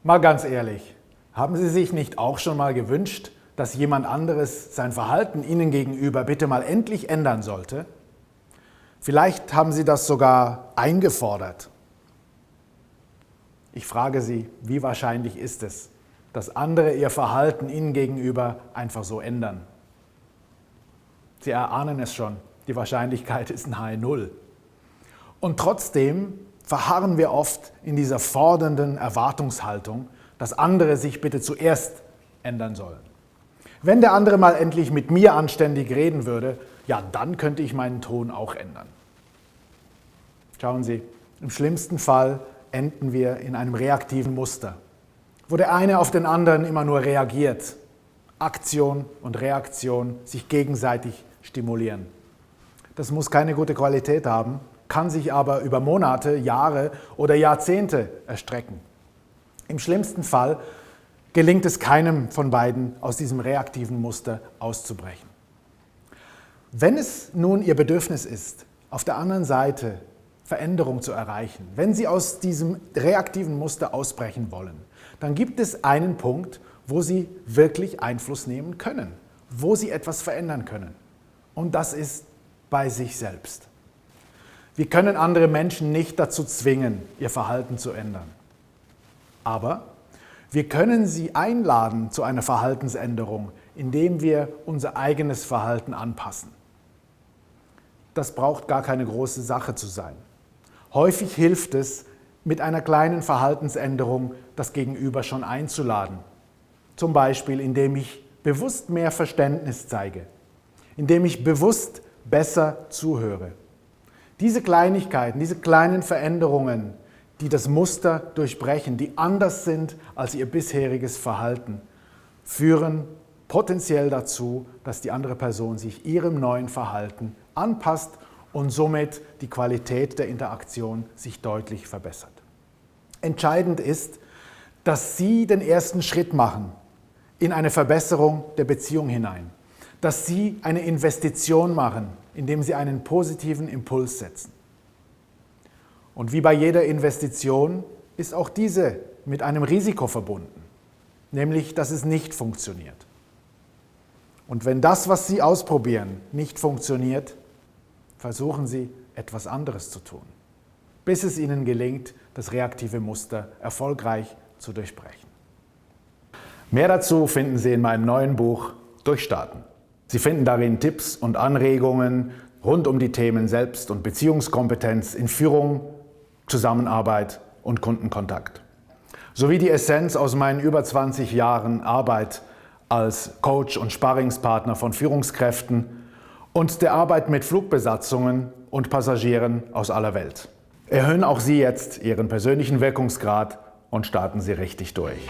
Mal ganz ehrlich, haben Sie sich nicht auch schon mal gewünscht, dass jemand anderes sein Verhalten Ihnen gegenüber bitte mal endlich ändern sollte? Vielleicht haben Sie das sogar eingefordert. Ich frage Sie, wie wahrscheinlich ist es, dass andere ihr Verhalten Ihnen gegenüber einfach so ändern? Sie erahnen es schon, die Wahrscheinlichkeit ist nahe Null. Und trotzdem verharren wir oft in dieser fordernden Erwartungshaltung, dass andere sich bitte zuerst ändern sollen. Wenn der andere mal endlich mit mir anständig reden würde, ja, dann könnte ich meinen Ton auch ändern. Schauen Sie, im schlimmsten Fall enden wir in einem reaktiven Muster, wo der eine auf den anderen immer nur reagiert. Aktion und Reaktion sich gegenseitig stimulieren. Das muss keine gute Qualität haben, kann sich aber über Monate, Jahre oder Jahrzehnte erstrecken. Im schlimmsten Fall gelingt es keinem von beiden, aus diesem reaktiven Muster auszubrechen. Wenn es nun Ihr Bedürfnis ist, auf der anderen Seite Veränderung zu erreichen, wenn Sie aus diesem reaktiven Muster ausbrechen wollen, dann gibt es einen Punkt, wo Sie wirklich Einfluss nehmen können, wo Sie etwas verändern können. Und das ist bei sich selbst. Wir können andere Menschen nicht dazu zwingen, ihr Verhalten zu ändern. Aber wir können sie einladen zu einer Verhaltensänderung, indem wir unser eigenes Verhalten anpassen. Das braucht gar keine große Sache zu sein. Häufig hilft es, mit einer kleinen Verhaltensänderung das Gegenüber schon einzuladen. Zum Beispiel, indem ich bewusst mehr Verständnis zeige, indem ich bewusst besser zuhöre. Diese Kleinigkeiten, diese kleinen Veränderungen, die das Muster durchbrechen, die anders sind als ihr bisheriges Verhalten, führen potenziell dazu, dass die andere Person sich ihrem neuen Verhalten anpasst und somit die Qualität der Interaktion sich deutlich verbessert. Entscheidend ist, dass Sie den ersten Schritt machen in eine Verbesserung der Beziehung hinein, dass Sie eine Investition machen, indem Sie einen positiven Impuls setzen. Und wie bei jeder Investition ist auch diese mit einem Risiko verbunden, nämlich dass es nicht funktioniert. Und wenn das, was Sie ausprobieren, nicht funktioniert, versuchen Sie, etwas anderes zu tun, bis es Ihnen gelingt, das reaktive Muster erfolgreich zu durchbrechen. Mehr dazu finden Sie in meinem neuen Buch Durchstarten. Sie finden darin Tipps und Anregungen rund um die Themen Selbst- und Beziehungskompetenz in Führung, Zusammenarbeit und Kundenkontakt. Sowie die Essenz aus meinen über 20 Jahren Arbeit als Coach und Sparringspartner von Führungskräften und der Arbeit mit Flugbesatzungen und Passagieren aus aller Welt. Erhöhen auch Sie jetzt Ihren persönlichen Wirkungsgrad und starten Sie richtig durch.